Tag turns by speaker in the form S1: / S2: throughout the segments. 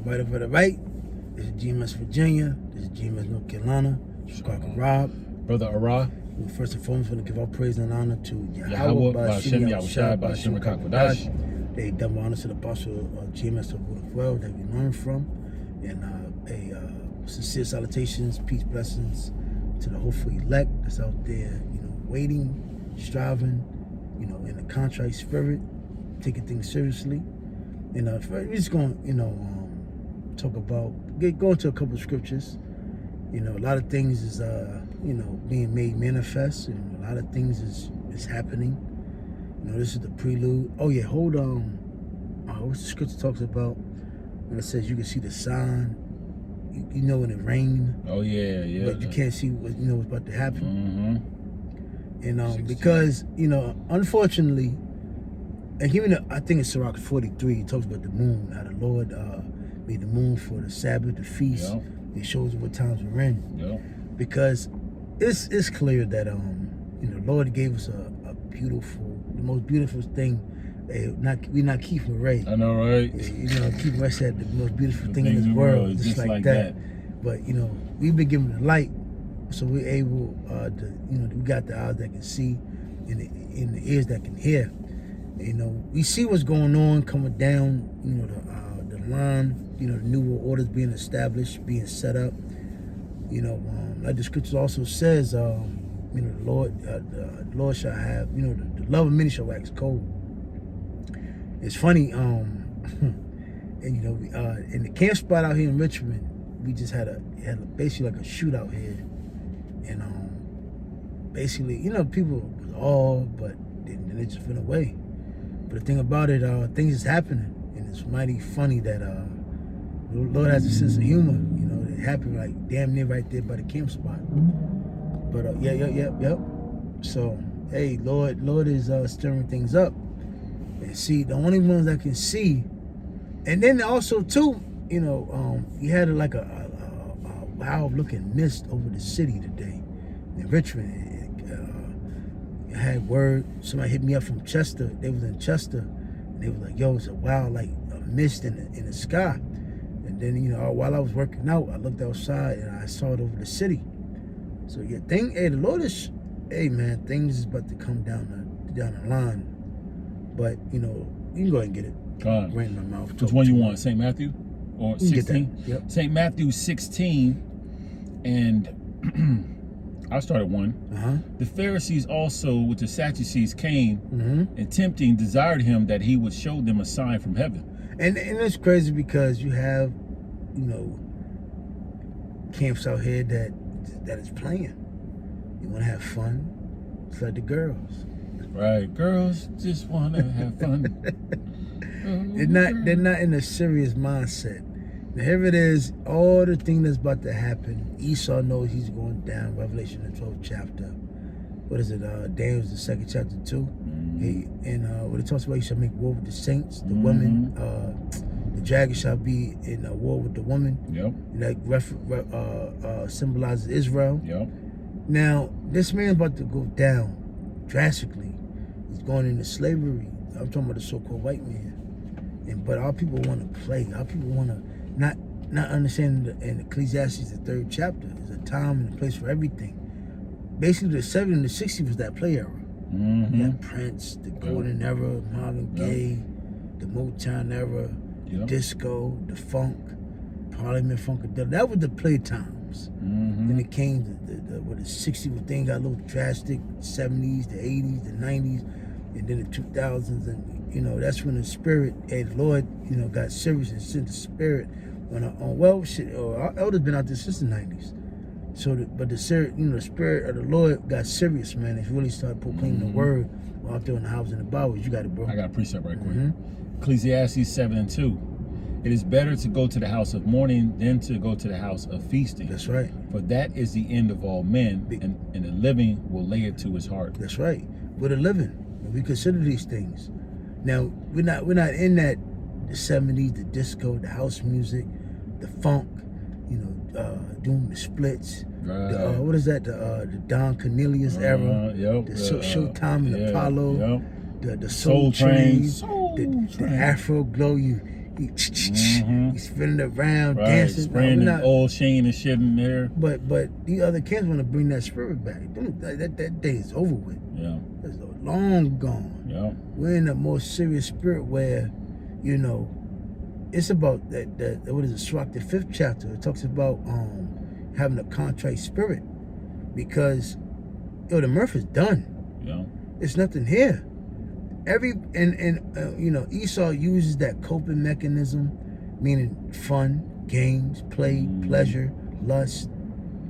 S1: Right over to the right, this is GMS Virginia. This is GMS North Carolina. Chicago Rob.
S2: Brother Ara.
S1: We first and foremost want to give our praise and honor to
S2: Yahweh, Ba'ashem, Yahushua, Ba'ashem, Rakakwadash.
S1: They double honor to the apostle of GMS of World of Well that we learned from. And sincere salutations, peace, blessings to the hopeful elect that's out there, waiting, striving, in a contrite spirit, taking things seriously. And we're just going to, talk about, go into a couple of scriptures. A lot of things is, being made manifest, and a lot of things is happening. This is the prelude. Oh yeah, hold on. What's the scripture talks about when it says you can see the sign, when it rained.
S2: Oh yeah.
S1: But you can't see what's about to happen.
S2: Mm-hmm.
S1: And because unfortunately, and even I think it's Sirach 43. It talks about the moon, how the Lord made the moon for the Sabbath, the feast.
S2: Yep.
S1: It shows what times we're in.
S2: Yep.
S1: Because it's clear that the Lord gave us the most beautiful thing. We're not Keith Murray.
S2: I know, right?
S1: Keith Murray said the most beautiful thing in this world, just like that. But we've been given the light, so we're able to we got the eyes that can see, and the ears that can hear. We see what's going on coming down. The line. The new world orders being established, being set up. Like the scripture also says, the Lord shall have, the love of many shall wax cold. It's funny, and in the camp spot out here in Richmond, we just had basically like a shootout here, and basically, people was all, but then it just went away. But the thing about it, things is happening, and it's mighty funny that the Lord has a sense of humor. It happened like damn near right there by the camp spot. But yep. So hey, Lord is stirring things up. And see, the only ones that can see, and then also too, you had like a wild looking mist over the city today in Richmond. I had word. Somebody hit me up from Chester. They was in Chester, and they was like, "Yo, it's a wild like a mist in the sky." And then, while I was working out, I looked outside and I saw it over the city. So the Lord is, man, things is about to come down the line. But, you can go ahead and get it. Right in my mouth.
S2: Which one you want, St. Matthew or 16?
S1: Yep.
S2: St. Matthew 16, and I'll start at 1. The Pharisees also with the Sadducees came and tempting desired him that he would show them a sign from heaven.
S1: And it's crazy because you have, camps out here that is playing. You want to have fun. It's like the girls.
S2: Right, girls just want to have fun.
S1: They're not in a serious mindset. Now here it is, all the thing that's about to happen. Esau knows he's going down. Revelation the 12th chapter. What is it? Daniel's the 2nd chapter 2. And when it talks about he shall make war with the saints, the women, the dragon shall be in a war with the woman. Yep. That symbolizes Israel.
S2: Yep.
S1: Now, this man's about to go down drastically. He's going into slavery. I'm talking about the so-called white man. But our people want to play. Our people want to not understand in Ecclesiastes, the 3rd chapter, there's a time and a place for everything. Basically, the 70s and the 60s was that play era. You had Prince, the Golden Era, Marvin Gaye, the Motown era, the disco, the funk, Parliament Funkadelic. That was the play times. Then it came to the 60s, when things got a little drastic, 70s, the 80s, the 90s, and then the 2000s, and that's when the spirit, the Lord, got serious and sent the spirit on our elders been out there since the 90s. So, but the spirit of the Lord got serious, man. It's really started proclaiming the word out there in the house and the Bible. You got it, bro.
S2: I got a precept right quick. Ecclesiastes 7:2. It is better to go to the house of mourning than to go to the house of feasting.
S1: That's right.
S2: For that is the end of all men, and the living will lay it to his heart.
S1: That's right. We're the living. We consider these things. Now we're not in that the 70s, the disco, the house music, the funk, doing the splits.
S2: Right.
S1: What is that? The Don Cornelius era. The Showtime and Apollo. The Soul Train. The Afro Glow. You He's spinning around,
S2: right.
S1: dancing.
S2: Spraying oil sheen and shit in there.
S1: But the other camps want to bring that spirit back. That day is over with.
S2: Yeah.
S1: It's long gone.
S2: Yeah.
S1: We're in a more serious spirit where, you know, it's about that what is it, Sirach, the 5th chapter. It talks about having a contrite spirit. Because the mirth is done.
S2: Yeah.
S1: It's nothing here. You know, Esau uses that coping mechanism, meaning fun, games, play, pleasure, lust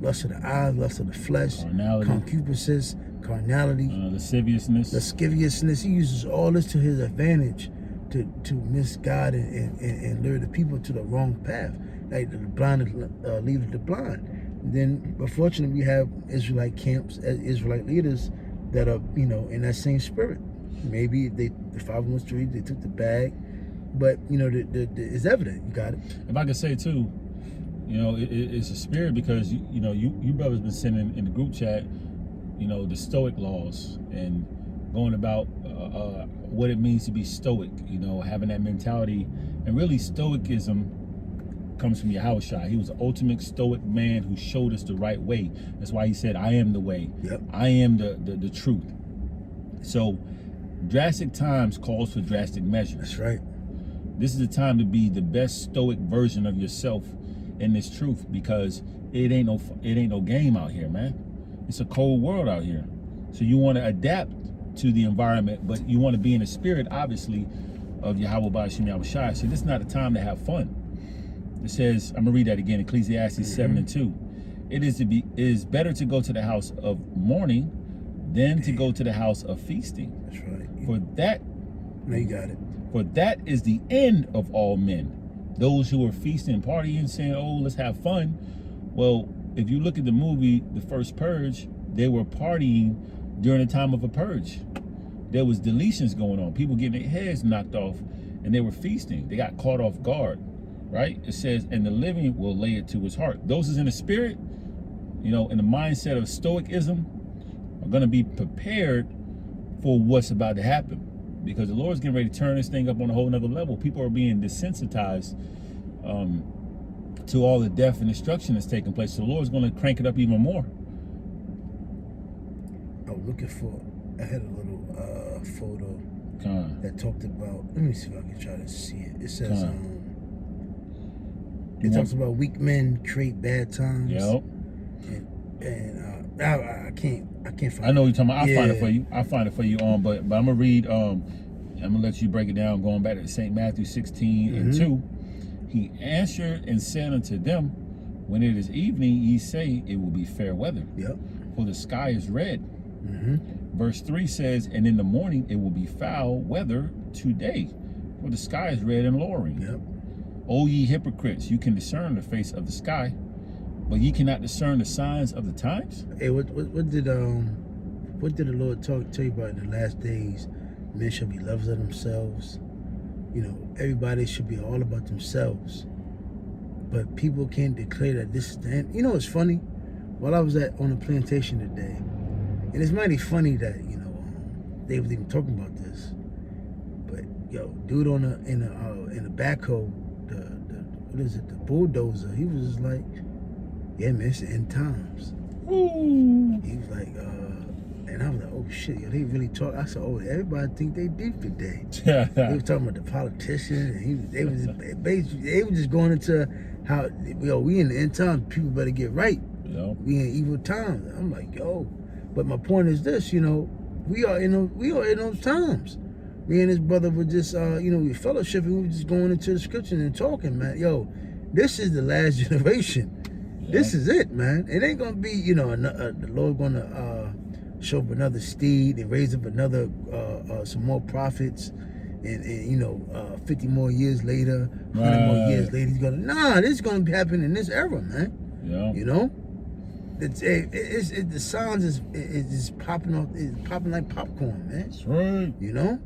S1: of the eyes, lust of the flesh, concupiscence, carnality, lasciviousness. He uses all this to his advantage to misguide and lure the people to the wrong path, like the blind lead the blind. Then, unfortunately, we have Israelite camps, Israelite leaders that are, you know, in that same spirit. Maybe the 513, they took the bag, but, you know, it's evident. You got it.
S2: If I could say, too, you know, it's a spirit because, you know, you brothers been sending in the group chat, you know, the Stoic laws and going about what it means to be Stoic, you know, having that mentality. And really, Stoicism comes from Yahushua. He was the ultimate Stoic man who showed us the right way. That's why he said, I am the way.
S1: Yep.
S2: I am the truth. So drastic times calls for drastic measures.
S1: That's right.
S2: This is the time to be the best Stoic version of yourself in this truth, because it ain't no game out here, man. It's a cold world out here. So you want to adapt to the environment, but you want to be in the spirit, obviously, of Yahweh Ba'ashim Yahushua. So this is not a time to have fun. It says, I'm gonna read that again, Ecclesiastes 7:2. It is better to go to the house of mourning than to go to the house of feasting.
S1: That's right.
S2: For that,
S1: no, you got it.
S2: For that is the end of all men. Those who are feasting, partying, saying, "Oh, let's have fun." Well, if you look at the movie, The First Purge, they were partying during the time of a purge. There was deletions going on, people getting their heads knocked off, and they were feasting. They got caught off guard. Right? It says, and the living will lay it to his heart. Those is in the spirit, you know, in the mindset of Stoicism, are going to be prepared for what's about to happen. Because the Lord's getting ready to turn this thing up on a whole nother level. People are being desensitized to all the death and destruction that's taking place. So the Lord's going to crank it up even more.
S1: I was looking for, I had a little photo that talked about, let me see if I can try to see it. It says, it talks about weak men create bad times.
S2: Yep.
S1: And I can't find it.
S2: I know what you're talking about. I'll find it for you. I'll find it for you but I'm gonna read I'm gonna let you break it down, going back to St. Matthew 16:2. He answered and said unto them, when it is evening, ye say it will be fair weather.
S1: Yep.
S2: For the sky is red. Verse 3 says, and in the morning it will be foul weather today, for the sky is red and lowering.
S1: Yep.
S2: O ye hypocrites, you can discern the face of the sky, but ye cannot discern the signs of the times.
S1: Hey, what did the Lord tell you about in the last days? Men shall be lovers of themselves. You know, everybody should be all about themselves. But people can't declare that this is the end. You know, it's funny. While I was on the plantation today, and it's mighty funny that, you know, they was even talking about this. But yo, dude in the backhoe, what is it, the bulldozer, he was just like, yeah, man, it's the end times.
S2: Ooh.
S1: He was like, and I was like, oh shit, yo, they really talk. I said, oh, everybody think they deep today. They were talking about the politicians, and they were just going into how, yo, we in the end times, people better get right.
S2: Yep.
S1: We in evil times. I'm like, yo, but my point is this, you know, we are in those times. Me and his brother were just, you know, we fellowshipping. We were just going into the scriptures and talking, man. Yo, this is the last generation. Yeah. This is it, man. It ain't gonna be, you know, the Lord gonna show up another steed and raise up another, some more prophets, and you know, 50 more years later, 100 more years later, he's gonna, this is gonna happen in this era, man.
S2: Yeah.
S1: You know, the signs is popping off, it's popping like popcorn, man.
S2: That's right.
S1: You know.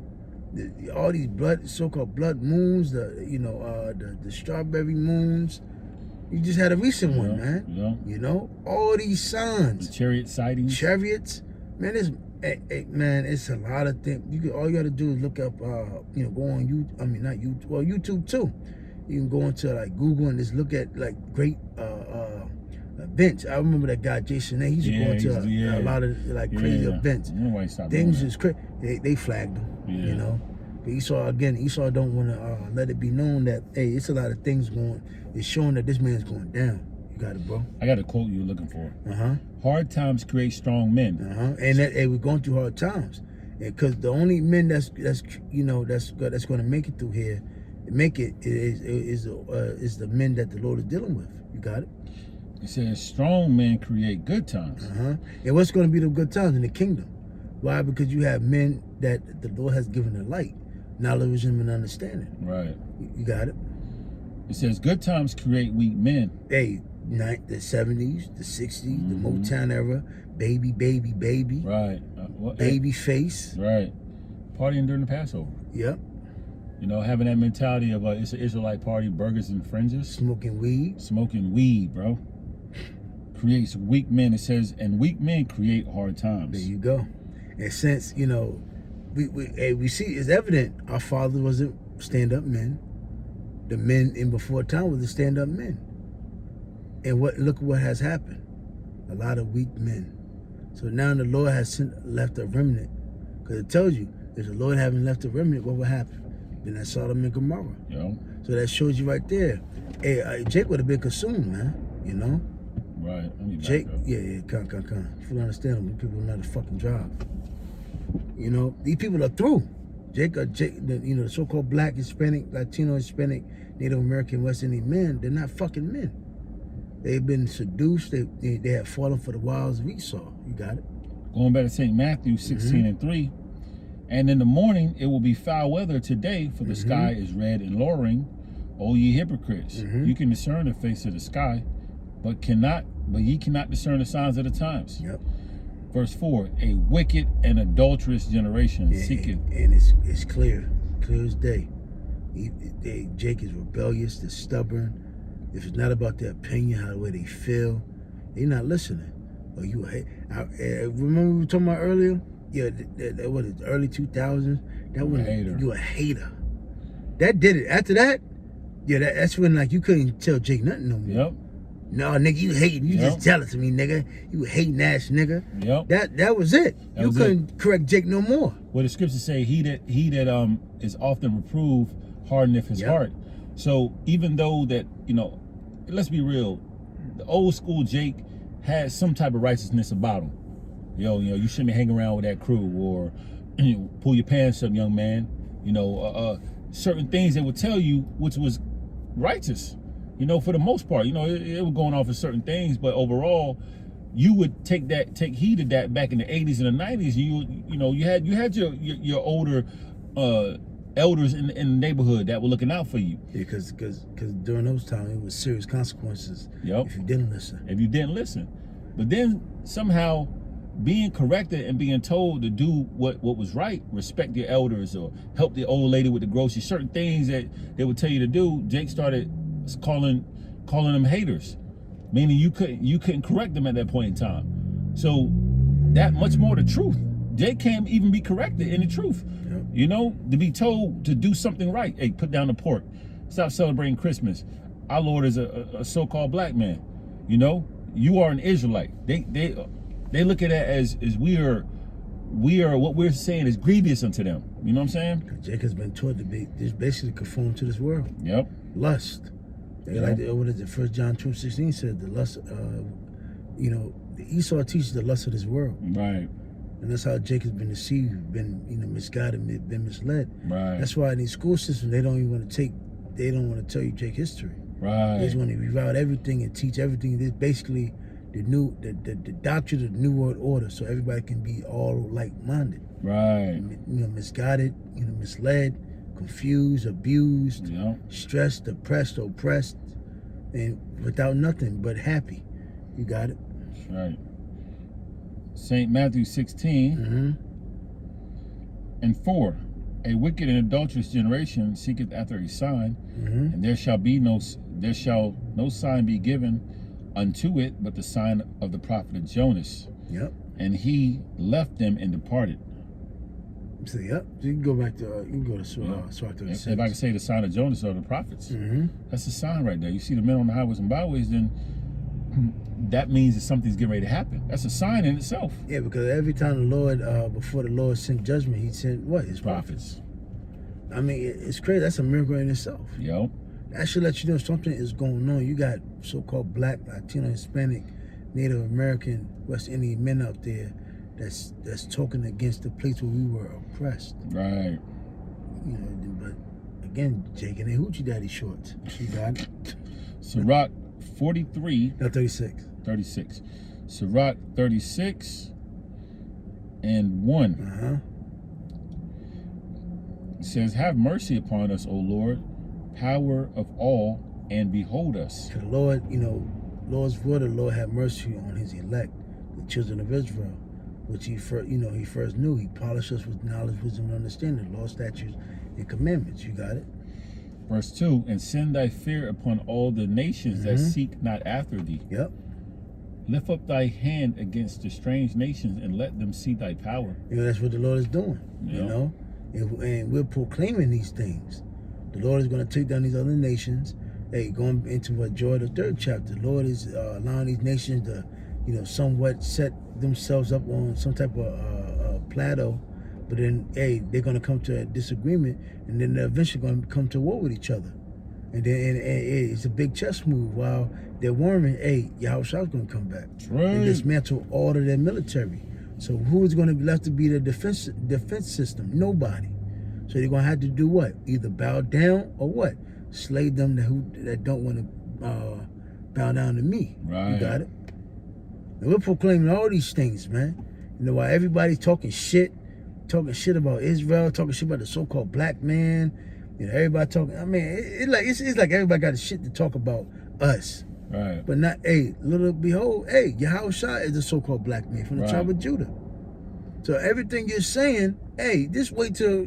S1: All these so-called blood moons, the strawberry moons. You just had a recent one, man.
S2: Yeah.
S1: You know, all these signs.
S2: The chariot sightings.
S1: Chariots. Man, Hey, man, it's a lot of things. All you got to do is look up, go on YouTube. I mean, not YouTube. Well, YouTube too. You can go into like Google and just look at like great events. I remember that guy Jason A. He used to go into a lot of like crazy events. Things is crazy. They flagged him. You know. But Esau don't want to let it be known that it's a lot of things going. It's showing that this man's going down. You got it, bro.
S2: I got a quote you're looking for. Hard times create strong men.
S1: And we're going through hard times, because the only men that's going to make it through here, is the men that the Lord is dealing with. You got it.
S2: It says strong men create good times.
S1: And what's going to be the good times in the kingdom? Why? Because you have men that the Lord has given the light, knowledge, wisdom, and understanding.
S2: Right.
S1: You got it.
S2: It says good times create weak men.
S1: The 70s, the 60s, the Motown era, baby.
S2: Right.
S1: Baby face.
S2: Right. Partying during the Passover.
S1: Yep.
S2: You know, having that mentality of it's an Israelite party, burgers and fringes.
S1: Smoking weed,
S2: bro. Creates weak men. It says, and weak men create hard times.
S1: There you go. And since, we see, it's evident our father wasn't stand-up men. The men in before time were the stand-up men. And look what has happened. A lot of weak men. So now the Lord has left a remnant. Because it tells you, if the Lord hadn't left a remnant, what would happen? Then that's Sodom and Gomorrah.
S2: Yeah.
S1: So that shows you right there. Jake would have been consumed, man.
S2: Right.
S1: Jake, come. If you understand them, people know how to fucking drive. These people are through. Jake, the so-called black, Hispanic, Latino, Hispanic, Native American, West Indian men, they're not fucking men. They've been seduced. They have fallen for the wiles of Esau. You got it.
S2: Going back to St. Matthew 16:3. And in the morning it will be foul weather today, for the sky is red and lowering. O ye hypocrites, you can discern the face of the sky, but ye cannot discern the signs of the times.
S1: Yep.
S2: Verse 4, a wicked and adulterous generation seeketh.
S1: And it's clear as day. Jake is rebellious, they're stubborn. If it's not about their opinion, how the way they feel, they're not listening. Or you hate. Remember we were talking about earlier? Yeah, what is early 2000s? That was you a hater. That did it. After that, that's when like you couldn't tell Jake nothing no more.
S2: Yep.
S1: No, nigga, you hating. You just jealous of me, nigga. You hating ass nigga.
S2: Yep.
S1: That was it. You couldn't correct Jake no more.
S2: Well, the scriptures say he that is often reproved hardeneth his heart. So even though that, let's be real, the old school Jake had some type of righteousness about him. You shouldn't be hanging around with that crew, or pull your pants up, young man. Certain things they would tell you, which was righteous. For the most part, it was going off of certain things, but overall, you would take heed of that back in the 80s and the 90s. You had your older elders in the neighborhood that were looking out for you.
S1: Yeah, because during those times it was serious consequences.
S2: Yep.
S1: If you didn't listen. But then somehow being corrected and being told to do what was right, respect your elders or help the old lady with the groceries, certain things that they would tell you to do, Jake started calling them haters, meaning you couldn't correct them at that point in time. So that much more the truth. Jake can't even be corrected in the truth. Yep. To be told to do something right. Hey, put down the pork. Stop celebrating Christmas. Our Lord is a so-called black man. You are an Israelite. They look at it as we are what we're saying is grievous unto them. You know what I'm saying? Jake has been taught to be just basically conform to this world.
S2: Yep.
S1: Lust. Like what is it? 1 John 2:16 said the lust. The Esau teaches the lust of this world.
S2: Right.
S1: And that's how Jake has been deceived, been misguided, been misled.
S2: Right.
S1: That's why in these school systems they don't want to tell you Jake history.
S2: Right.
S1: They just want to reroute everything and teach everything. This basically the doctrine of the New World Order, so everybody can be all like-minded.
S2: Right.
S1: Misguided, misled, confused, abused, stressed, depressed, oppressed, and without nothing but happy. You got it.
S2: That's right. St. Matthew 16 and 4. A wicked and adulterous generation seeketh after a sign, and there shall no sign be given unto it but the sign of the prophet of Jonas.
S1: Yep.
S2: And he left them and departed.
S1: So, yep. So you can go back to Surah 36.
S2: If I can say the sign of Jonas or the prophets, that's a sign right there. You see the men on the highways and byways, then that means that something's getting ready to happen. That's a sign in itself.
S1: Yeah, because every time the Lord, before the Lord sent judgment, he sent what? His prophets. I mean, it's crazy. That's a miracle in itself.
S2: Yep.
S1: That should let you know something is going on. You got so-called Black, Latino, Hispanic, Native American, West Indian men out there that's talking against the place where we were oppressed.
S2: Right.
S1: You know, but again, Jake and Hoochie Daddy shorts. You got it.
S2: Sirach 43.
S1: No, 36.
S2: 36. Sirach 36 and 1. It says, have mercy upon us, O Lord, power of all, and behold us.
S1: To the Lord, Lord's word, the Lord have mercy on his elect, the children of Israel, which he first knew. He polished us with knowledge, wisdom, and understanding, law, statutes, and commandments. You got it?
S2: Verse 2, and send thy fear upon all the nations that seek not after thee.
S1: Yep.
S2: Lift up thy hand against the strange nations and let them see thy power.
S1: That's what the Lord is doing,
S2: Yep.
S1: And we're proclaiming these things. The Lord is going to take down these other nations. Hey, going into Joel, the 3rd chapter, the Lord is allowing these nations to, somewhat set themselves up on some type of plateau. But then, hey, they're going to come to a disagreement, and then they're eventually going to come to war with each other. And then it's a big chess move while they're warring, hey, Yahushua's going to come back.
S2: Right.
S1: And dismantle all of their military. So who's going to be left to be the defense system? Nobody. So they're going to have to do what? Either bow down or what? Slay them that don't want to bow down to me.
S2: Right.
S1: You got it? And we're proclaiming all these things, man. While everybody's talking shit about Israel, talking shit about the so-called black man. Everybody talking. I mean, it's like everybody got shit to talk about us.
S2: Right.
S1: But not, behold, Yahushua is the so-called black man from the tribe of Judah. So everything you're saying, hey, just wait till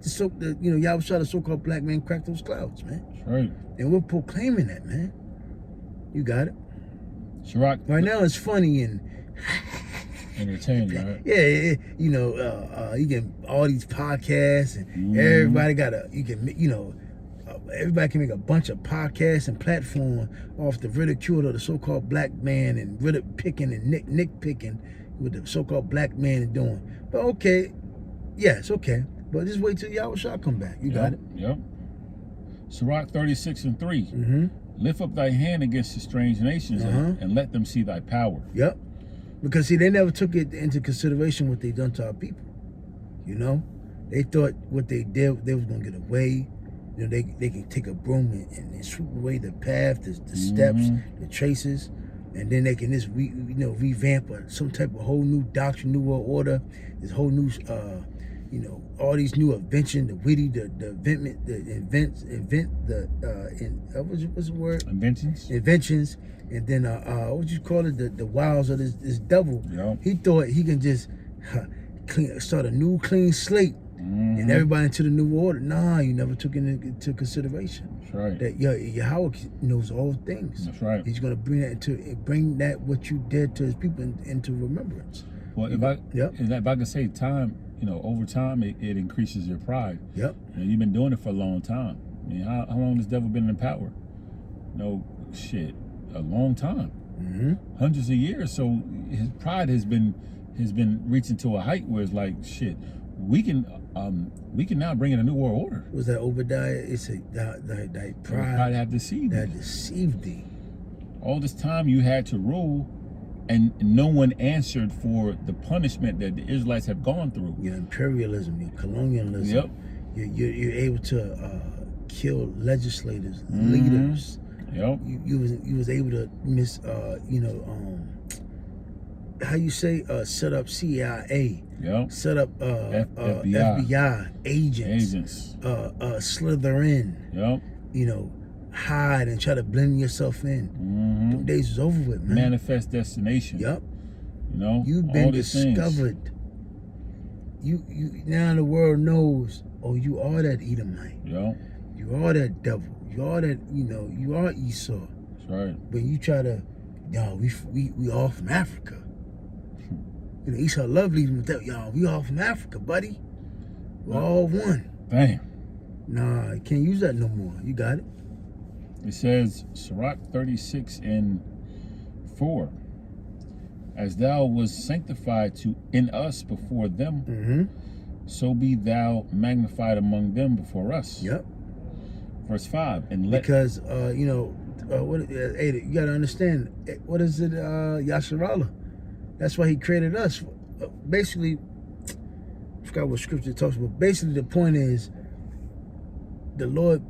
S1: Yahushua, the so-called black man, crack those clouds, man.
S2: Right.
S1: And we're proclaiming that, man. You got it.
S2: Sirach.
S1: Right now it's funny and
S2: entertaining, right?
S1: Yeah, you get all these podcasts and everybody everybody can make a bunch of podcasts and platforms off the ridicule of the so-called black man and picking and nitpicking what the so-called black man is doing. But okay, yeah, it's okay. But just wait till Yahushua come back. You got it.
S2: Yep. Sirach 36 and 3. Lift up thy hand against the strange nations and let them see thy power.
S1: Yep. Because see, they never took it into consideration what they done to our people. They thought what they did, they was gonna get away. They can take a broom and sweep away the path, the steps, the traces, and then they can just revamp some type of whole new doctrine, new world order, this whole new all these new inventions, the witty, what's the word? Inventions, and then what you call it? The wiles of this devil.
S2: Yep.
S1: He thought he can just start a new clean slate. And everybody into the new order. Nah, you never took it into consideration.
S2: That's right.
S1: That Yahweh knows all things.
S2: That's right.
S1: He's going to bring that what you did to his people into remembrance.
S2: Well, if I can say time, over time it increases your pride.
S1: Yep.
S2: You've been doing it for a long time. I mean, how long has the devil been in power? A long time. Hundreds of years. So his pride has been reaching to a height where it's like, shit, we can now bring in a new world order.
S1: Was that Obadiah? It's that
S2: pride have deceived
S1: that deceived thee.
S2: All this time you had to rule, and no one answered for the punishment that the Israelites have gone through.
S1: Your imperialism, your colonialism.
S2: Yep.
S1: You're able to kill legislators, leaders.
S2: Yep.
S1: You was able to how you say set up CIA.
S2: Yep.
S1: Set up FBI agents. Slither in.
S2: Yep.
S1: Hide and try to blend yourself in. Them days is over with, man.
S2: Manifest destination.
S1: Yep. You've been discovered. You now the world knows. Oh, you are that Edomite.
S2: Yep.
S1: You are that devil. You are that. You are Esau.
S2: That's right.
S1: But you try to, we all from Africa. You know, Esau loved leading with that. Y'all, we all from Africa, buddy. We're all one.
S2: Damn.
S1: Nah, you can't use that no more. You got it.
S2: It says, Sirach 36:4. As thou was sanctified in us before them, so be thou magnified among them before us.
S1: Yep.
S2: Verse 5.
S1: Because you know, you gotta understand, what is it, Yasharallah? That's why he created us. Basically, I forgot what scripture talks about. Basically, the point is, the Lord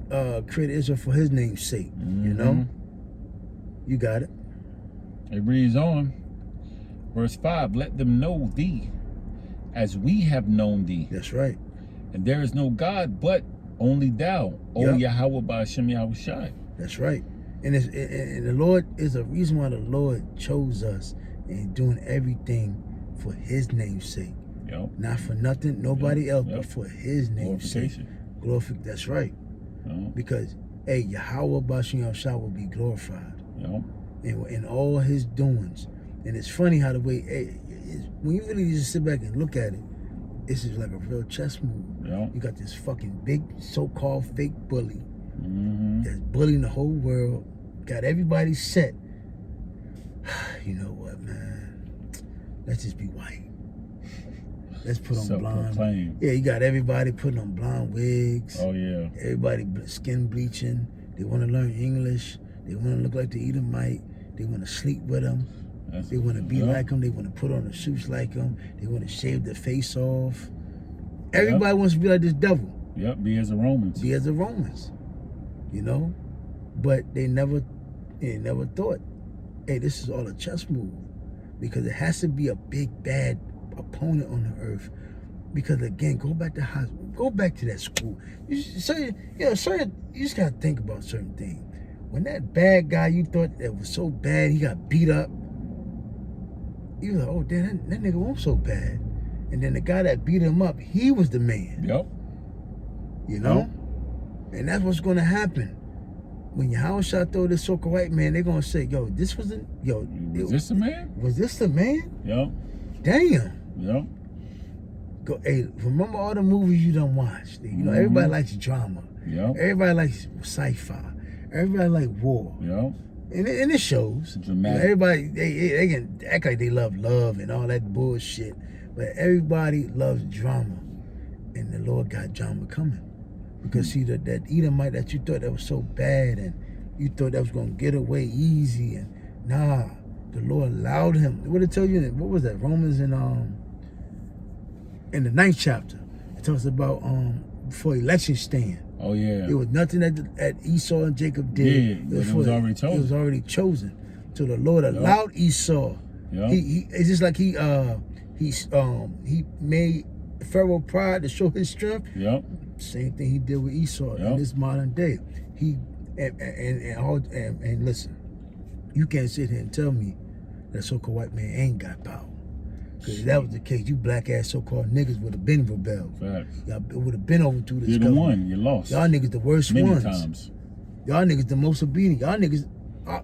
S1: created Israel for his name's sake. You know? You got it.
S2: It reads on. Verse 5, let them know thee as we have known thee.
S1: That's right.
S2: And there is no God but only thou, O Yahweh Ba'ashem Yahushai.
S1: That's right. And the Lord is a reason why the Lord chose us and doing everything for his name's sake.
S2: Yep.
S1: Not for nothing, nobody else, but for his name's sake. Glorification. That's right. Because, hey, Yahweh Ba'ashem Yahushai will be glorified. In all his doings. And it's funny how the way, when you really just sit back and look at it, this is like a real chess move. You got this fucking big so-called fake bully that's bullying the whole world, got everybody set. You know what, man? Let's just be white. Let's put on blonde. Yeah, you got everybody putting on blonde wigs.
S2: Oh, yeah.
S1: Everybody skin bleaching. They want to learn English. They want to look like the Edomite. They want to sleep with them. They want to be like them. They want to put on the suits like them. They want to shave their face off. Everybody wants to be like this devil.
S2: Yep, be as the Romans.
S1: Be as the Romans. You know? But they never thought, hey, this is all a chess move. Because it has to be a big, bad opponent on the earth. Because, again, go back to high school. Go back to that school. You just got to think about certain things. When that bad guy you thought that was so bad, he got beat up, you was like, oh, damn, that nigga wasn't so bad. And then the guy that beat him up, he was the man.
S2: Yep.
S1: You know? And that's what's going to happen. When Yahweh throw this so-called white man, they're going to say, yo, this was the, yo.
S2: Was this the man?
S1: Was this the man?
S2: Yep.
S1: Damn.
S2: Yep.
S1: Hey, remember all the movies you done watched. You know, everybody likes drama.
S2: Yep.
S1: Everybody likes sci-fi. Everybody like war.
S2: Yep.
S1: And it shows.
S2: Dramatic.
S1: Everybody, they can act like they love and all that bullshit. But everybody loves drama. And the Lord got drama coming. Because see, that Edomite that you thought that was so bad and you thought that was going to get away easy. And nah, the Lord allowed him. What did it tell you? What was that? Romans in the 9th chapter. It talks about before election stand.
S2: Oh, yeah.
S1: It was nothing that Esau and Jacob did.
S2: Yeah, it was already chosen.
S1: It was already chosen. So the Lord allowed Esau. Yep. It's just like he made Pharaoh pride to show his strength.
S2: Yep.
S1: Same thing he did with Esau in this modern day. And listen, you can't sit here and tell me that so-called white man ain't got power. Because if that was the case, you black ass so-called niggas would have been rebelled.
S2: Facts.
S1: Y'all would have been over to this.
S2: You're the one. You lost.
S1: Y'all niggas the worst
S2: many
S1: ones.
S2: Times.
S1: Y'all niggas the most obedient. Y'all niggas.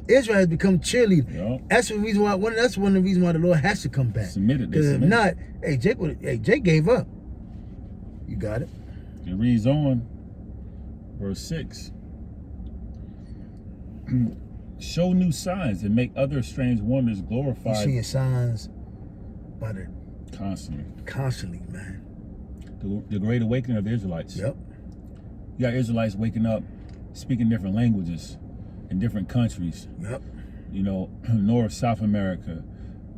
S1: Israel has become cheerleader.
S2: Yep.
S1: That's the reason why. That's one of the reasons why the Lord has to come back.
S2: Submitted.
S1: Because if not, Jake gave up. You got it.
S2: It reads on, verse 6. Show new signs and make other strange wonders glorified.
S1: You're seeing signs by the constantly, man.
S2: The great awakening of the Israelites.
S1: Yep.
S2: You got Israelites waking up, speaking different languages in different countries.
S1: Yep.
S2: You know, North, South America,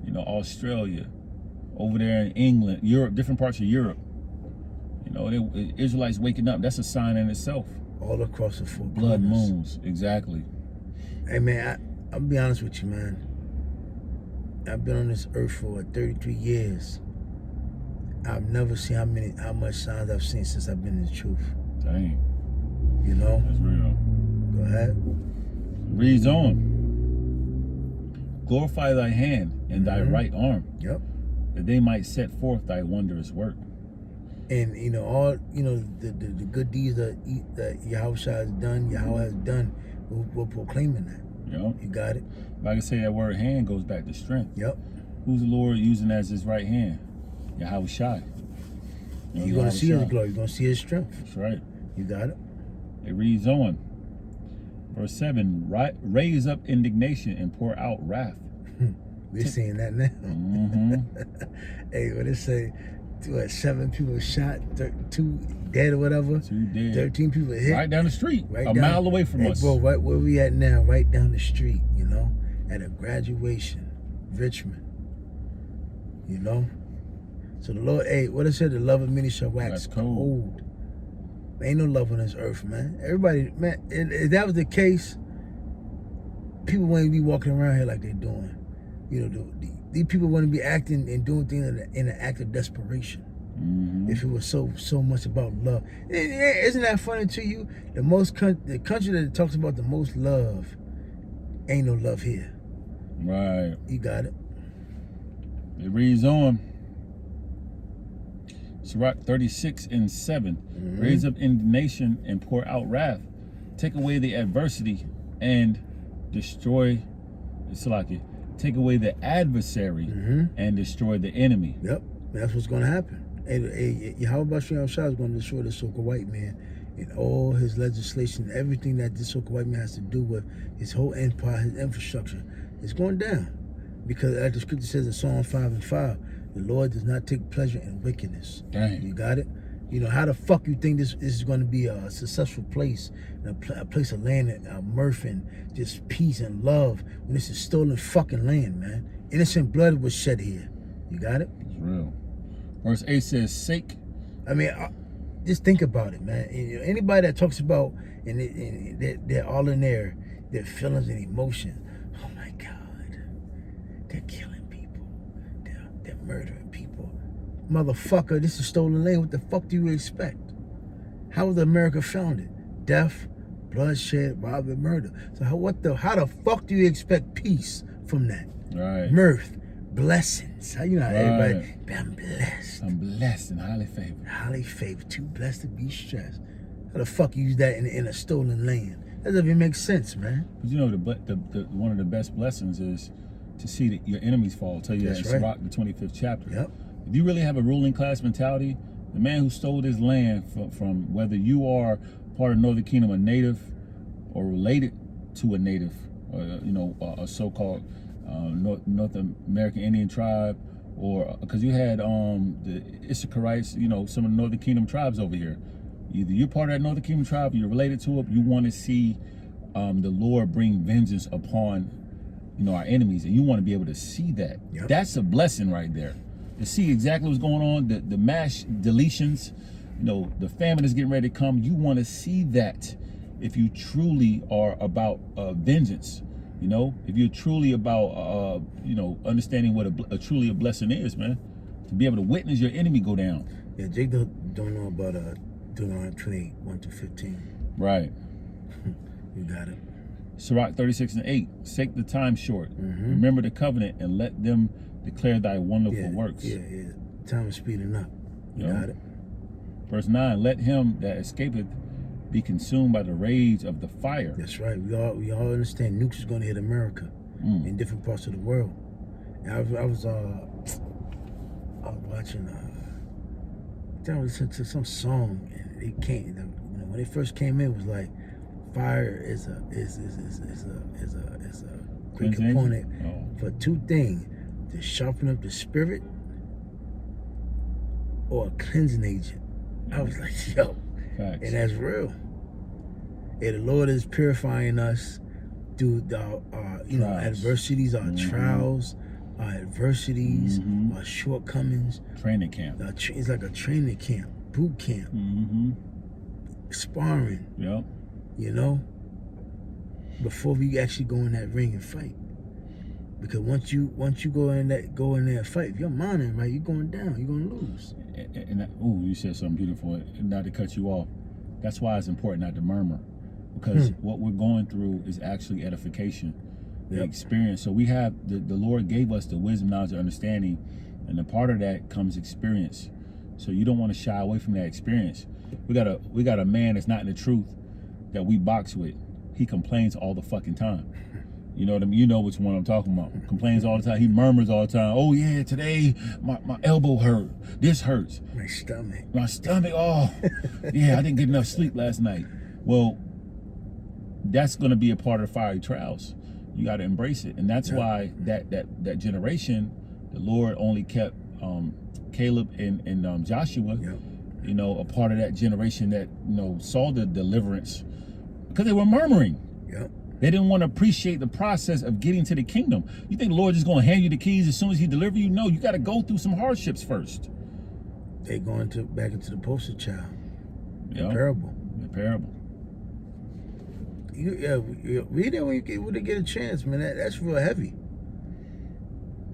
S2: you know, Australia, over there in England, Europe, different parts of Europe. You know, Israelites waking up, that's a sign in itself.
S1: All across the four
S2: blood
S1: corners.
S2: Moons, exactly.
S1: Hey, man, I'll be honest with you, man. I've been on this earth for 33 years. I've never seen how much signs I've seen since I've been in the truth.
S2: Dang.
S1: You know?
S2: That's real.
S1: Go ahead.
S2: Reads on. Glorify thy hand and thy right arm.
S1: Yep.
S2: That they might set forth thy wondrous work.
S1: And you know, all the good deeds that Yahweh has done, we're proclaiming that.
S2: Yep.
S1: You got it.
S2: Like I say, that word hand goes back to strength.
S1: Yep.
S2: Who's the Lord using as his right hand? Yahweh Shai.
S1: You're going to see his glory. You're going to see his strength.
S2: That's right.
S1: You got it. It
S2: reads on. Verse 7, raise up indignation and pour out wrath.
S1: We're seeing that now. Hey, what they say, 7 people shot, 2 dead or whatever.
S2: 2 dead.
S1: 13 people hit.
S2: Right down the street. A mile away from us.
S1: Bro, right where we at now, right down the street, you know, at a graduation, Richmond. You know? So the Lord, hey, what it said, the love of many shall wax cold. Ain't no love on this earth, man. Everybody, man, if that was the case, people wouldn't be walking around here like they're doing. You know, these people wouldn't be acting and doing things in an act of desperation. If it was so much about love. Isn't that funny to you? The country that talks about the most love, ain't no love here.
S2: Right.
S1: You got it.
S2: It reads on. Sirach 36:7. Raise up indignation and pour out wrath. Take away the adversity and destroy. Take away the adversary and destroy the enemy.
S1: Yep, that's what's going to happen. Yahweh Shai is going to destroy the so-called white man and all his legislation, everything that this so-called white man has to do with his whole empire, his infrastructure. It's going down. Because as the scripture says in Psalm 5:5, the Lord does not take pleasure in wickedness.
S2: Dang.
S1: You got it? You know, how the fuck you think this is going to be a successful place, a place of land, mirth and just peace and love, when this is stolen fucking land, man? Innocent blood was shed here. You got it?
S2: It's real. Verse 8 says, sake.
S1: I mean, just think about it, man. Anybody that talks about, and they're all in their feelings and emotions. Oh my God, they're killing people. They're murdering people. Motherfucker, this is stolen land. What the fuck do you expect? How was America founded? Death, bloodshed, robbery, murder. So how the fuck do you expect peace from that?
S2: Right.
S1: Mirth, blessings. How you know everybody? I'm blessed.
S2: I'm blessed and highly favored.
S1: Highly favored. Too blessed to be stressed. How the fuck you use that in a stolen land? That doesn't even make sense, man.
S2: But you know, the one of the best blessings is to see your enemies fall. I'll tell you that in Sirach, the 25th chapter.
S1: Yep.
S2: If you really have a ruling class mentality, the man who stole this land from whether you are part of Northern Kingdom, a native, or related to a native, a so-called North American Indian tribe, or because you had the Issacharites, some of the Northern Kingdom tribes over here. Either you're part of that Northern Kingdom tribe, or you're related to it. You want to see the Lord bring vengeance upon our enemies, and you want to be able to see that.
S1: Yep.
S2: That's a blessing right there. To see exactly what's going on, the mass deletions, the famine is getting ready to come. You want to see that if you truly are about vengeance. If you're truly about understanding what a truly a blessing is, man, to be able to witness your enemy go down.
S1: Yeah, Jake don't know about Deuteronomy 28:1-15.
S2: Right.
S1: You got it.
S2: Sirach 36:8. Take the time short. Remember the covenant and let them declare thy wonderful works.
S1: Yeah. Time is speeding up. You got it.
S2: Verse 9. Let him that escapeth be consumed by the rage of the fire.
S1: That's right. We all understand nukes is going to hit America in different parts of the world. And I was watching. I was listening to some song, and it came. When they first came in, it was like fire is a great component for 2 things: to sharpen up the spirit or a cleansing agent. I was like, yo.
S2: Facts.
S1: And that's real. And the Lord is purifying us through our adversities, our trials, our adversities, our shortcomings.
S2: Training camp.
S1: It's like a training camp, boot camp, sparring.
S2: Yep.
S1: Before we actually go in that ring and fight. Because once you go in there and fight, if your mind ain't right, you're going down. You're gonna lose.
S2: And you said something beautiful. Not to cut you off. That's why it's important not to murmur, because what we're going through is actually edification, the experience. So we have the Lord gave us the wisdom, knowledge, and understanding, and a part of that comes experience. So you don't want to shy away from that experience. We got a man that's not in the truth that we box with. He complains all the fucking time. You know what I mean? You know which one I'm talking about. Complains all the time. He murmurs all the time. Oh yeah, today my elbow hurt. This hurts.
S1: My stomach.
S2: My stomach. Oh, yeah, I didn't get enough sleep last night. Well, that's going to be a part of the fiery trials. You got to embrace it, and that's why that generation, the Lord only kept Caleb and Joshua.
S1: Yep.
S2: You know, a part of that generation that saw the deliverance because they were murmuring.
S1: Yep.
S2: They didn't want to appreciate the process of getting to the kingdom. You think the Lord is going to hand you the keys as soon as he delivers you? No, you got to go through some hardships first.
S1: They going back into the poster child.
S2: Yeah.
S1: Parable.
S2: The parable.
S1: Read it when you get a chance, man. That's real heavy.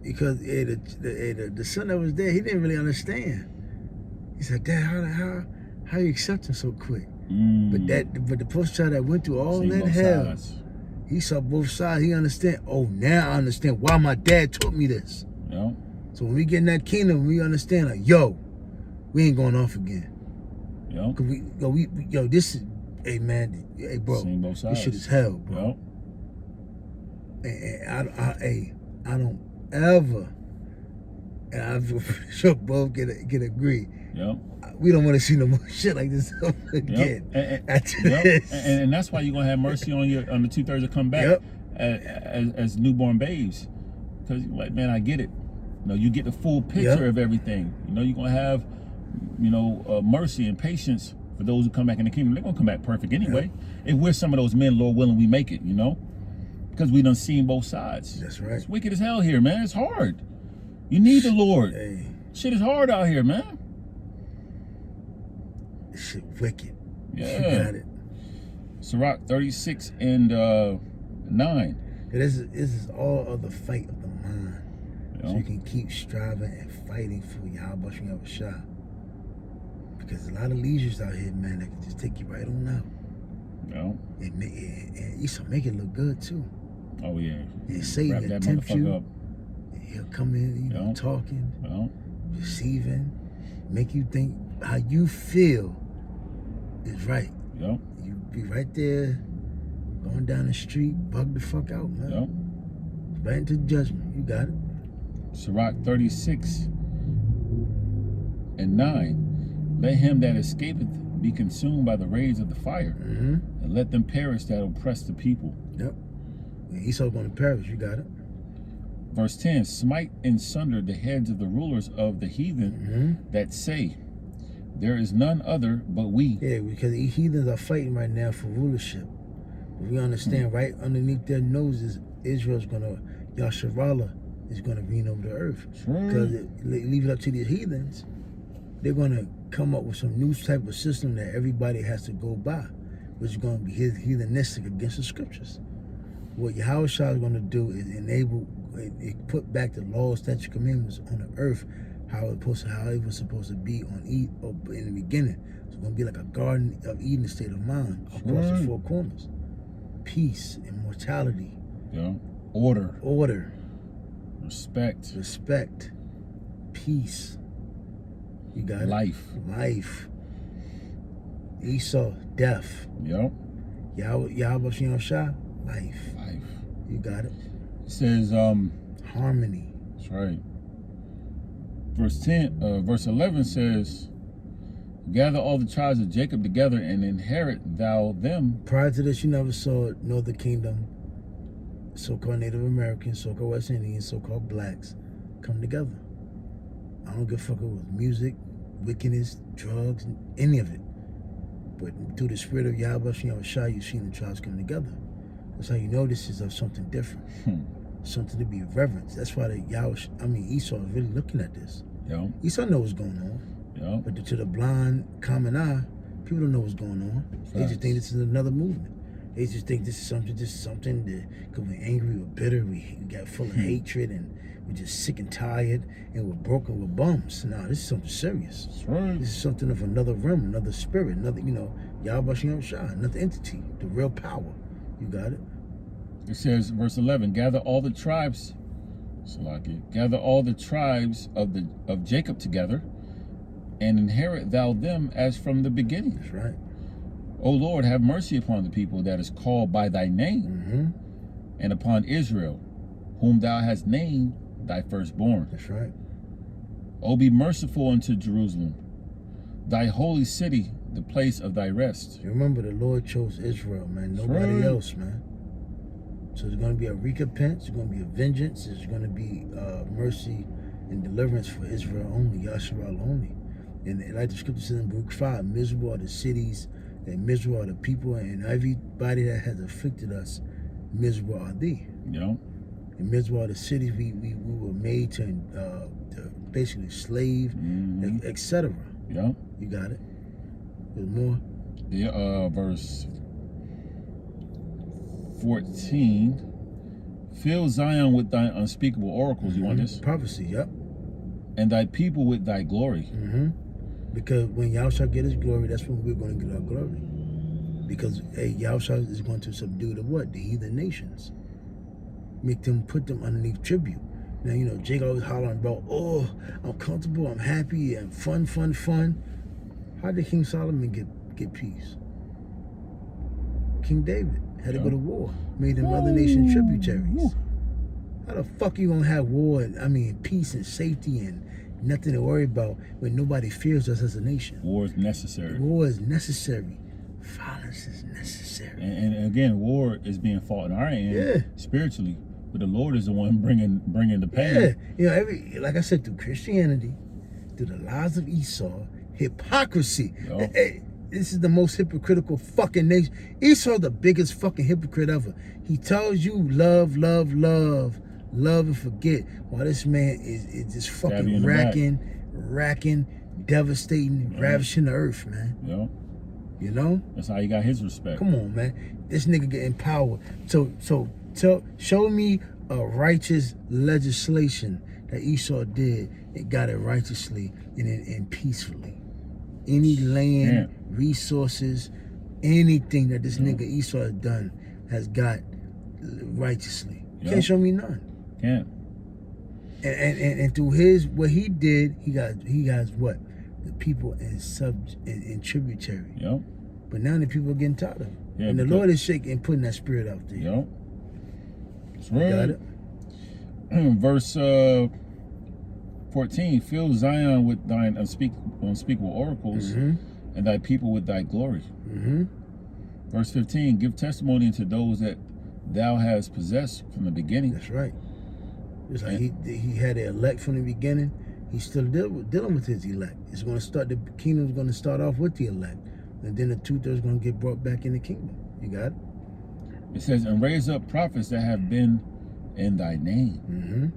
S1: Because the son that was there, he didn't really understand. He said, "Dad, how you accept him so quick?" But the poster child that went through all that hell. Sides. He saw both sides. He understand. Oh, now I understand why my dad taught me this.
S2: Yeah.
S1: So when we get in that kingdom, we understand. Like, yo, we ain't going off again.
S2: Yeah.
S1: Cause this is, hey man, hey bro,
S2: both sides.
S1: This shit is hell, bro.
S2: Yeah.
S1: And I don't ever, and I'm sure both can agree.
S2: Yeah.
S1: We don't want to see no more shit like this again.
S2: And that's why you're gonna have mercy on the 2/3 that come back as newborn babes, because like, man, I get it. You get the full picture of everything. You're gonna have, mercy and patience for those who come back in the kingdom. They're gonna come back perfect anyway. If we're some of those men, Lord willing, we make it. Because we done seen both sides.
S1: That's right.
S2: It's wicked as hell here, man. It's hard. You need the Lord.
S1: Hey.
S2: Shit is hard out here, man.
S1: Shit wicked.
S2: Yeah.
S1: You got it.
S2: Sirach 36 and 9.
S1: This is all of the fight of the mind.
S2: Yeah.
S1: So you can keep striving and fighting for Yahweh Shem Yahushua. Because a lot of leaders out here, man, that can just take you right on out.
S2: Yeah.
S1: And Esau make it look good too.
S2: Oh yeah.
S1: And Satan
S2: that
S1: tempt you.
S2: up.
S1: He'll come in, talking, deceiving, make you think how you feel is right.
S2: Yep.
S1: You be right there, going down the street, bug the fuck out, man.
S2: Yep.
S1: Right into judgment. You got it.
S2: Sirach 36 and 9. Let him that escapeth be consumed by the rays of the fire, and let them perish that oppress the people.
S1: Yep. Esau going to perish. You got it.
S2: Verse 10, smite in sunder the heads of the rulers of the heathen that say, there is none other but we.
S1: Yeah, because the heathens are fighting right now for rulership. But we understand right underneath their noses, Israel's going to, Yasharallah is going to reign over the earth. Because leave it up to the heathens, they're going to come up with some new type of system that everybody has to go by, which is going to be heathenistic against the scriptures. What Yahushua is going to do is put back the laws, statutes, commandments on the earth, how it was supposed to be in the beginning. It's going to be like a Garden of Eden state of mind across the four corners. Peace, immortality,
S2: order, respect,
S1: peace. You got it. Life. Esau, death.
S2: Yep.
S1: Yahweh Shem Shah, life. You got it.
S2: It says
S1: harmony.
S2: That's right. Verse 11 says, gather all the tribes of Jacob together and inherit thou them. Prior to this, you never saw Northern Kingdom, so-called Native Americans, so-called West Indians, so-called blacks come together. I don't give a fuck with music, wickedness, drugs, any of it. But through the spirit of Yahweh Shem Yahushua, you've seen the tribes come together. That's how you know this is of something different. Something to be reverenced. That's why Esau is really looking at this. Yeah.
S1: Esau knows what's going on.
S2: Yeah.
S1: But to the blind, common eye, people don't know what's going on. Facts. They just think this is another movement. They just think this is something that, because we're angry, we're bitter, we got full of hatred, and we're just sick and tired, and we're broken, we're bums. No, this is something serious.
S2: That's right.
S1: This is something of another realm, another spirit, another, Yahweh Shem Yahushua, another entity, the real power. You got it?
S2: It says, verse 11, gather all the tribes of Jacob together, and inherit thou them as from the beginning.
S1: That's right.
S2: O Lord, have mercy upon the people that is called by thy name, and upon Israel, whom thou hast named thy firstborn.
S1: That's right.
S2: O be merciful unto Jerusalem, thy holy city, the place of thy rest.
S1: You remember the Lord chose Israel, man. Nobody else, man. So there's going to be a recompense. There's going to be a vengeance. There's going to be mercy and deliverance for Israel only, Yasharal only. And like the scripture says in Book 5, miserable are the cities, and miserable are the people, and everybody that has afflicted us, miserable are thee.
S2: Yeah.
S1: And miserable are the cities we were made to basically slave, etc.
S2: Yeah.
S1: You got it. There's more.
S2: Yeah, verse 14. Fill Zion with thy unspeakable oracles. You want this?
S1: Prophecy, yep.
S2: And thy people with thy glory.
S1: Because when Yahushua get his glory, that's when we're going to get our glory. Because Yahushua is going to subdue the what? The heathen nations. Put them underneath tribute. Now, you know, Jake always hollering about, oh, I'm comfortable, I'm happy, and fun. How did King Solomon get peace? King David had to go to war, made them other nation tributaries. How the fuck you gonna have war and peace and safety and nothing to worry about when nobody fears us as a nation?
S2: War is necessary.
S1: War is necessary. Violence is necessary.
S2: And again, war is being fought on our end spiritually, but the Lord is the one bringing the pain.
S1: Yeah, you know, like I said, through Christianity, through the lies of Esau, hypocrisy. This is the most hypocritical fucking nation. Esau, the biggest fucking hypocrite ever. He tells you love, and forget. While this man is just fucking racking, devastating, ravishing the earth, man.
S2: Yeah.
S1: You know?
S2: That's how he got his respect.
S1: Come on, man. This nigga getting power. So show me a righteous legislation that Esau did and got it righteously and peacefully. Any land, resources, anything that this nigga Esau has done has got righteously. Can't show me none.
S2: Can't.
S1: And through what he did, he got what? The people in tributary.
S2: Yep.
S1: But now the people are getting tired of him.
S2: Yeah,
S1: and the Lord is shaking, putting that spirit out there.
S2: Yep. That's right.
S1: Got it.
S2: Verse 14. Fill Zion with thine unspeakable oracles, and thy people with thy glory. Verse 15. Give testimony unto those that thou hast possessed from the beginning.
S1: That's right. It's like he had the elect from the beginning. He's still dealing with his elect. It's going to start. The kingdom's going to start off with the elect, and then the 2/3 going to get brought back in the kingdom. You got it.
S2: It says, and raise up prophets that have been in thy name.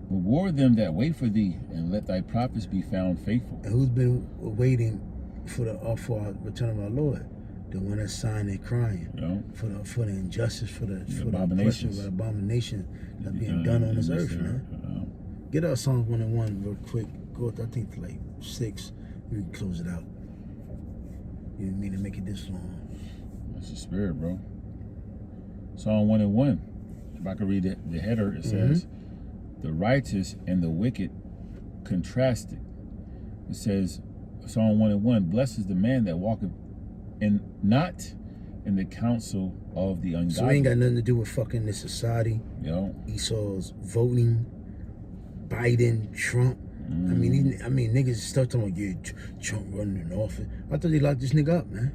S2: Reward them that wait for thee, and let thy prophets be found faithful.
S1: And who's been waiting for our return of our Lord? The one that's sighing and crying for the injustice, for the oppression, for the abomination that's being done on this earth, man. Get out Psalms 1:1 real quick. Go up, I think to like 6. We can close it out. You didn't mean to make it this long.
S2: That's the spirit, bro. Psalm 1:1. If I could read the header, it says, the righteous and the wicked contrasted. It says, Psalm 1:1, blessed is the man that walketh not in the counsel of the ungodly.
S1: So it ain't got nothing to do with fucking this society. Esau's voting, Biden, Trump. I mean, niggas start talking about Trump running in office. I thought they locked this nigga up, man.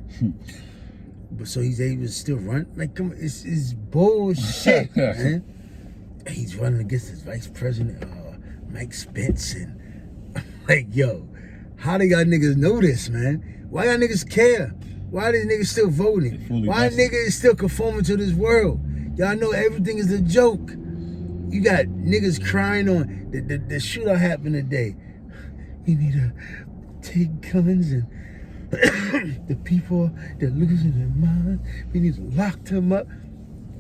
S1: But so he's able to still run. Like, come on, it's bullshit, man. He's running against his vice president, Mike Spence, and I'm like, yo, how do y'all niggas know this, man? Why y'all niggas care? Why these niggas still voting? Why niggas still conforming to this world? Y'all know everything is a joke. You got niggas crying on the shootout happened today. We need to take guns and the people that losing their minds, we need to lock them up.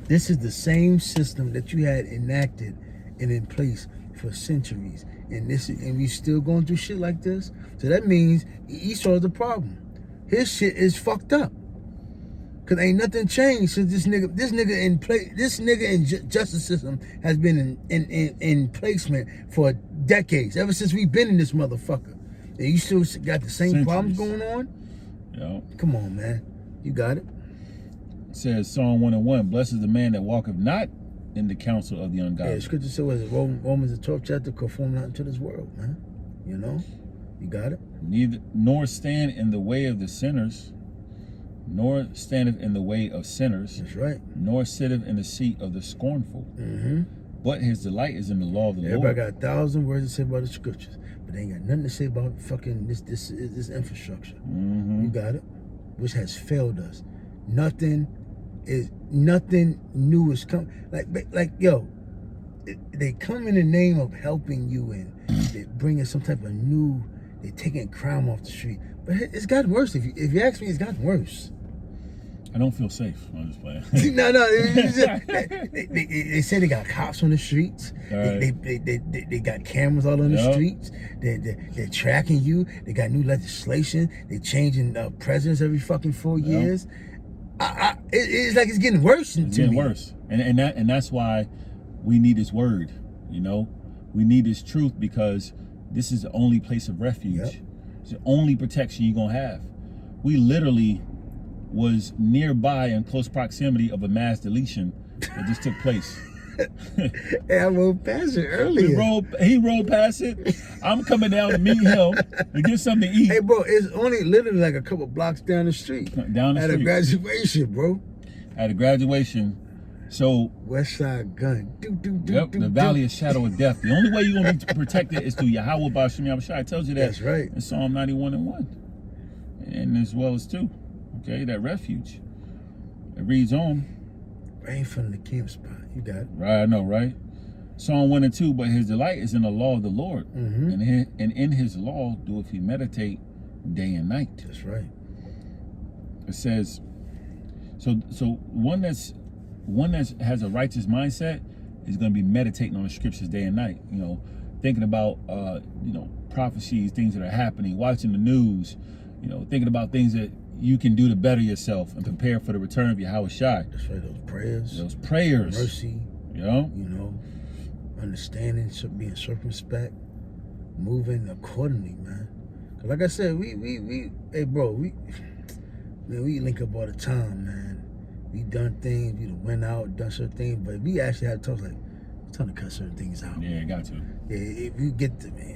S1: This is the same system that you had enacted and in place for centuries. And we still going through shit like this. So that means Esau's the problem. His shit is fucked up. Cause ain't nothing changed since this nigga in justice system has been in placement for decades. Ever since we've been in this motherfucker. And you still got the same problems going on?
S2: Yeah.
S1: Come on, man. You got it.
S2: It says Psalm 1:1, blessed is the man that walketh not in the counsel of the ungodly.
S1: Yeah, the scripture says, Romans the 12th chapter, conform not to this world, man. You know? You got it?
S2: Nor stand in the way of the sinners, nor standeth in the way of sinners.
S1: That's right.
S2: Nor sitteth in the seat of the scornful.
S1: Mm-hmm.
S2: But his delight is in the law of the Lord.
S1: Everybody got 1,000 words to say about the scriptures, but they ain't got nothing to say about fucking this infrastructure.
S2: Mm-hmm.
S1: You got it? Which has failed us. Nothing new is coming. Like yo, they come in the name of helping you, and they bringing some type of new. They taking crime off the street, but it's gotten worse. If you ask me, it's gotten worse.
S2: I don't feel safe. I'm just playing.
S1: No. They say they got cops on the streets.
S2: Right.
S1: They got cameras all on the streets. They're tracking you. They got new legislation. They're changing presidents every fucking 4 years. It's like it's getting worse.
S2: It's getting worse, and that's why we need this word. You know, we need this truth, because this is the only place of refuge.
S1: Yep.
S2: It's the only protection you're gonna have. We literally was nearby in close proximity of a mass deletion that just took place.
S1: Hey, I rode past it earlier.
S2: He rode past it. I'm coming down to meet him to get something to eat.
S1: Hey, bro, it's only literally like a couple blocks down the street.
S2: Down the street.
S1: At a graduation, bro.
S2: At a graduation. So
S1: West Side Gun.
S2: The valley of shadow of death. The only way you're gonna be protected is through Yahweh B'Shem Yahushua. It tells you that.
S1: That's right.
S2: In Psalm 91:1. And as well as 2. Okay, that refuge. It reads on.
S1: Right in front of the camp spot. You got it.
S2: Right, I know, right? Psalm 1 and 2, but his delight is in the law of the Lord.
S1: Mm-hmm.
S2: And in his law doeth he meditate day and night.
S1: That's right.
S2: It says, so one that has a righteous mindset is going to be meditating on the scriptures day and night. You know, thinking about prophecies, things that are happening, watching the news. You know, thinking about things that you can do to better yourself and prepare for the return of Yahweh Shai.
S1: That's right. Those prayers. Mercy.
S2: Yeah.
S1: You know, understanding, being circumspect, moving accordingly, man. Cause like I said, hey bro, we link up all the time, man. We done things, we done went out, done certain things, but we actually had talks like, it's time to cut certain things out.
S2: Yeah, got to.
S1: Yeah, if you get the man,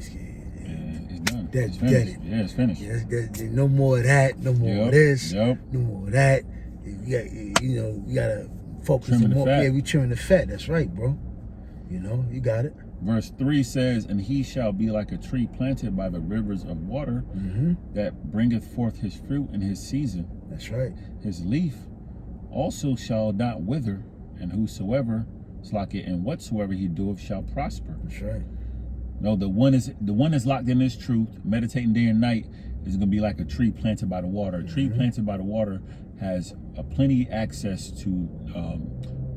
S2: it's done.
S1: That's
S2: finished. Yeah, it's finished.
S1: Yeah, no more of that, no more of this, no more of that. You gotta focus on more. Yeah, we trimming the fat. That's right, bro. You know, you got it.
S2: Verse 3 says, and he shall be like a tree planted by the rivers of water, that bringeth forth his fruit in his season.
S1: That's right.
S2: His leaf also shall not wither, and whosoever and whatsoever he doeth shall prosper.
S1: That's right.
S2: No, the one that's locked in this truth, meditating day and night, is going to be like a tree planted by the water. A tree planted by the water has plenty access to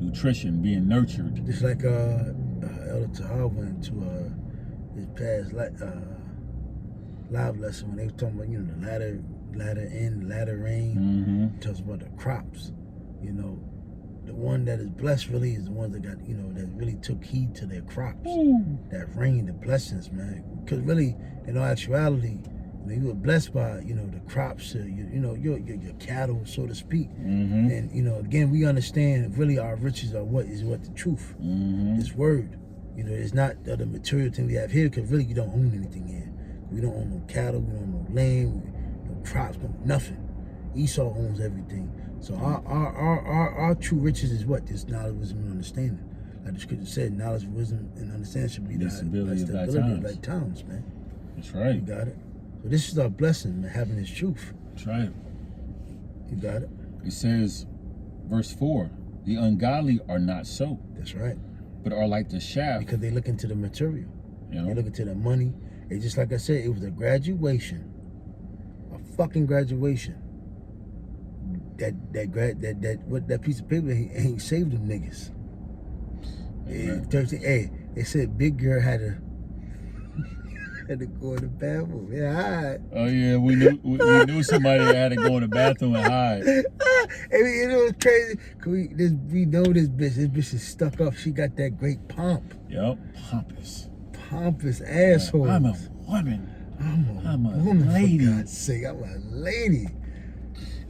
S2: nutrition, being nurtured.
S1: Just like Elder Tahar went to his past live lesson when they were talking about, you know, the latter end, latter rain. Tells about the crops. You know, the one that is blessed really is the ones that got, you know, that really took heed to their crops. That rain, the blessings, man. Because really, in all actuality, you know, you were blessed by, you know, the crops, your cattle, so to speak. And, you know, again, we understand really our riches are what the truth. This word. You know, it's not the material thing we have here, because really you don't own anything here. We don't own no cattle, we don't own no land, no crops, no nothing. Esau owns everything. So our true riches is what? This knowledge, wisdom, and understanding. Like the scripture said, knowledge, wisdom, and understanding should be the stability of thy towns, man.
S2: That's right.
S1: You got it. So this is our blessing, man, having this truth.
S2: That's right.
S1: You got it.
S2: It says, verse 4, the ungodly are not so.
S1: That's right.
S2: But are like the shaft.
S1: Because they look into the material.
S2: You know?
S1: They look into the money. It's just like I said, it was a graduation. A fucking graduation. That piece of paper ain't saved them niggas. Hey, they said Big Girl had to go in the bathroom. Yeah, hide.
S2: Oh yeah, we knew somebody that had to go in the bathroom and hide.
S1: Hey, you know what's crazy? We know this bitch. This bitch is stuck up. She got that great pomp.
S2: Yep,
S1: pompous asshole.
S2: I'm a woman.
S1: I'm a woman.
S2: Lady.
S1: For God's sake, I'm a lady.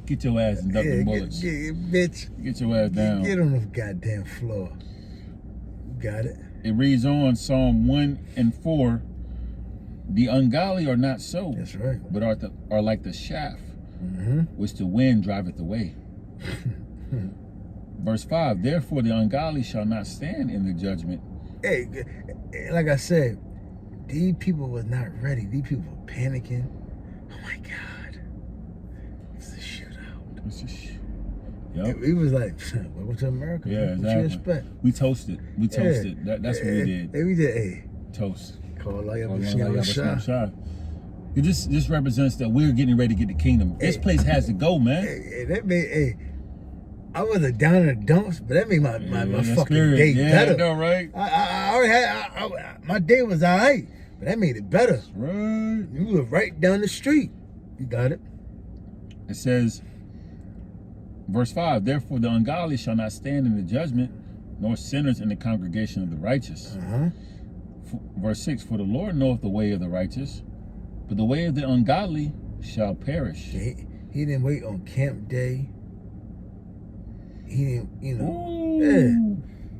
S2: Get your ass and duck the bullets.
S1: Bitch.
S2: Get your ass down.
S1: Get on the goddamn floor. got it.
S2: It reads on Psalm 1 and 4. The ungodly are not so.
S1: That's right.
S2: But are like the chaff, which the wind driveth away. Verse 5. Therefore the ungodly shall not stand in the judgment.
S1: Hey, like I said, these people was not ready. These people were panicking. Oh my God. It's a shootout.
S2: Yep.
S1: He was like, welcome to America.
S2: Yeah,
S1: what
S2: exactly.
S1: you expect?
S2: We toasted. That's what we did.
S1: We did. Hey.
S2: Toast.
S1: Call Allah
S2: It just represents that we're getting ready to get the kingdom. This place has to go, man.
S1: That made, I wasn't down in the dumps, but that made my fucking
S2: spirit.
S1: day better.
S2: I know, right?
S1: I already had, my day was all right, but that made it better.
S2: That's right.
S1: You were right down the street. You got it.
S2: It says, verse 5, therefore the ungodly shall not stand in the judgment, nor sinners in the congregation of the righteous. Verse 6, for the Lord knoweth the way of the righteous, but the way of the ungodly shall perish.
S1: He didn't wait on camp day. He didn't,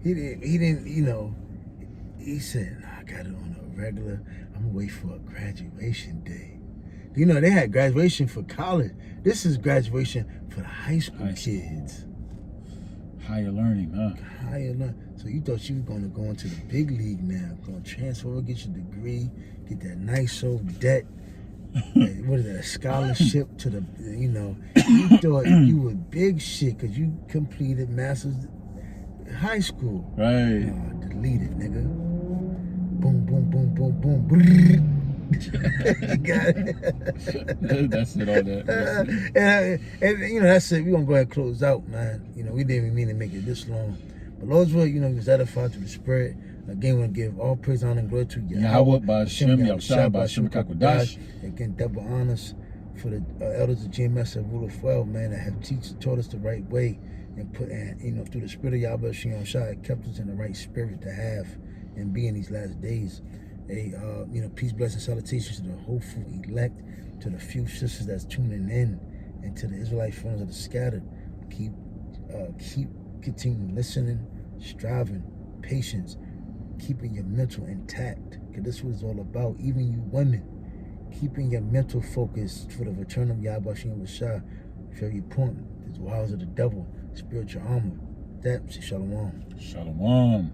S1: he didn't, he said, no, I got it on a regular, I'm gonna wait for a graduation day. You know, they had graduation for college. This is graduation for the high school kids.
S2: Higher learning, huh?
S1: Higher learning. So you thought you were going to go into the big league now, going to transfer, get your degree, get that nice old debt. What is that, a scholarship to the, you thought you were big shit because you completed master's high school.
S2: Right.
S1: Oh, delete it, nigga. Boom, boom, boom, boom, boom. Brrr. You got it.
S2: That's it, all that.
S1: And that's it. We're going to go ahead and close out, man. We didn't even mean to make it this long. But Lord's will, was edified to the Spirit. Again, we want to give all praise, honor, and glory to
S2: Yahweh, Ba'ashem, Yahushua, Ba'ashem, Kakwadash.
S1: Again, double honors for the elders of GMS that rule of well, man, that have taught us the right way and through the Spirit of Yahweh, Yahushua, kept us in the right spirit to have and be in these last days. Peace, blessing, salutations to the hopeful elect, to the few sisters that's tuning in, and to the Israelite friends that are scattered. Keep continuing listening, striving, patience, keeping your mental intact, because this is what it's all about. Even you women, keeping your mental focus for the return of Yahweh Shem Shah, very important. The wiles of the devil, spiritual armor. That, say shalom.
S2: Shalom.